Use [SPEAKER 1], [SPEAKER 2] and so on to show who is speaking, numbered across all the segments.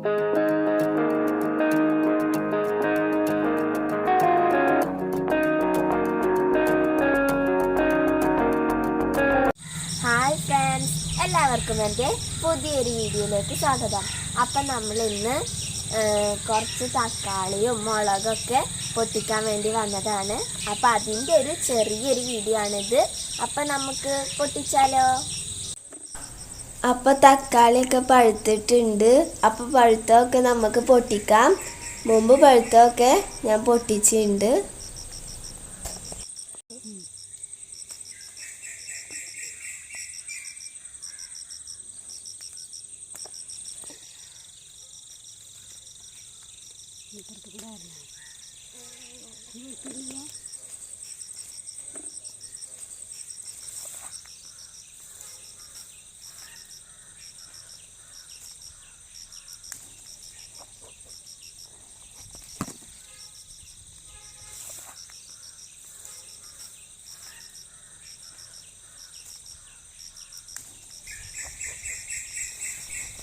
[SPEAKER 1] Hi friends, എല്ലാവർക്കും എൻ്റെ പുതിയൊരു വീഡിയോയിലേക്ക് സ്വാഗതം. അപ്പം നമ്മൾ ഇന്ന് കുറച്ച് തക്കാളിയും മുളകൊക്കെ പൊട്ടിക്കാൻ വേണ്ടി വന്നതാണ്. അപ്പം അതിൻ്റെ ഒരു ചെറിയൊരു വീഡിയോ ആണിത്. അപ്പം നമുക്ക് പൊട്ടിച്ചാലോ? അപ്പം തക്കാളിയൊക്കെ പഴുത്തിട്ടുണ്ട്. അപ്പം പഴുത്തമൊക്കെ നമുക്ക് പൊട്ടിക്കാം. മുമ്പ് പഴുത്തമൊക്കെ ഞാൻ പൊട്ടിച്ചിട്ടുണ്ട്.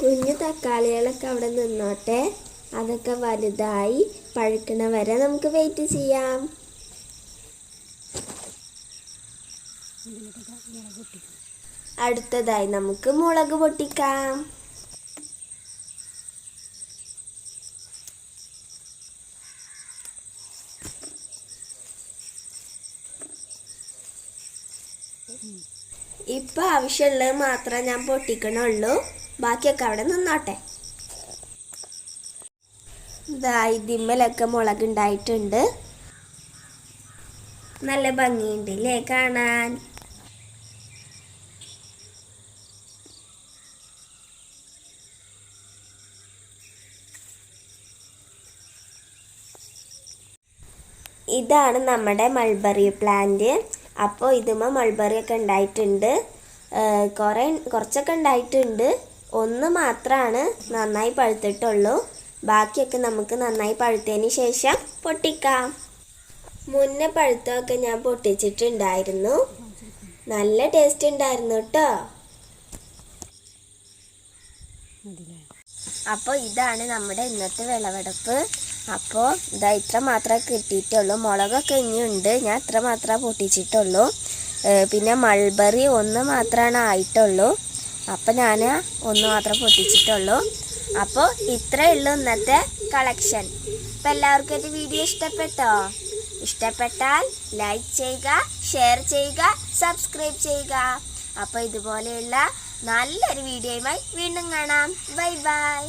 [SPEAKER 1] കുഞ്ഞു തക്കാളികളൊക്കെ അവിടെ നിന്നോട്ടെ. അതൊക്കെ വലുതായി പഴുക്കണ വരെ നമുക്ക് വെയിറ്റ് ചെയ്യാം. അടുത്തതായി നമുക്ക് മുളക് പൊട്ടിക്കാം. ഇപ്പൊ ആവശ്യമുള്ളത് മാത്രമേ ഞാൻ പൊട്ടിക്കണുള്ളൂ. ബാക്കിയൊക്കെ അവിടെ നിന്നോട്ടെ. ഇതിമ്മലൊക്കെ മുളക് ഉണ്ടായിട്ടുണ്ട്. നല്ല ഭംഗിയുണ്ട് അല്ലേ കാണാൻ? ഇതാണ് നമ്മുടെ മൾബറി പ്ലാന്റ്. അപ്പോൾ ഇതുമ്മ മൾബറി ഒക്കെ ഉണ്ടായിട്ടുണ്ട്. കുറച്ചൊക്കെ ഉണ്ടായിട്ടുണ്ട്. ഒന്ന് മാത്രമാണ് നന്നായി പഴുത്തിട്ടുള്ളൂ. ബാക്കിയൊക്കെ നമുക്ക് നന്നായി പഴുത്തതിന് ശേഷം പൊട്ടിക്കാം. മുന്നേ പഴുത്തമൊക്കെ ഞാൻ പൊട്ടിച്ചിട്ടുണ്ടായിരുന്നു. നല്ല ടേസ്റ്റ് ഉണ്ടായിരുന്നു കേട്ടോ. അപ്പോൾ ഇതാണ് നമ്മുടെ ഇന്നത്തെ വിളവെടുപ്പ്. അപ്പോൾ ഇത്ര മാത്രമേ കിട്ടിയിട്ടുള്ളൂ. മുളകൊക്കെ ഇനിയുണ്ട്. ഞാൻ ഇത്ര മാത്രമേ പൊട്ടിച്ചിട്ടുള്ളൂ. പിന്നെ മൾബറി ഒന്ന് മാത്രമാണ് ആയിട്ടുള്ളൂ. അപ്പം ഞാൻ ഒന്ന് മാത്രം പൊട്ടിച്ചിട്ടുള്ളൂ. അപ്പോൾ ഇത്രയേ ഉള്ളൂ ഇന്നത്തെ കളക്ഷൻ. അപ്പം എല്ലാവർക്കും എൻ്റെ വീഡിയോ ഇഷ്ടപ്പെട്ടോ? ഇഷ്ടപ്പെട്ടാൽ ലൈക്ക് ചെയ്യുക, ഷെയർ ചെയ്യുക, സബ്സ്ക്രൈബ് ചെയ്യുക. അപ്പോൾ ഇതുപോലെയുള്ള നല്ലൊരു വീഡിയോയുമായി വീണ്ടും കാണാം. Bye bye.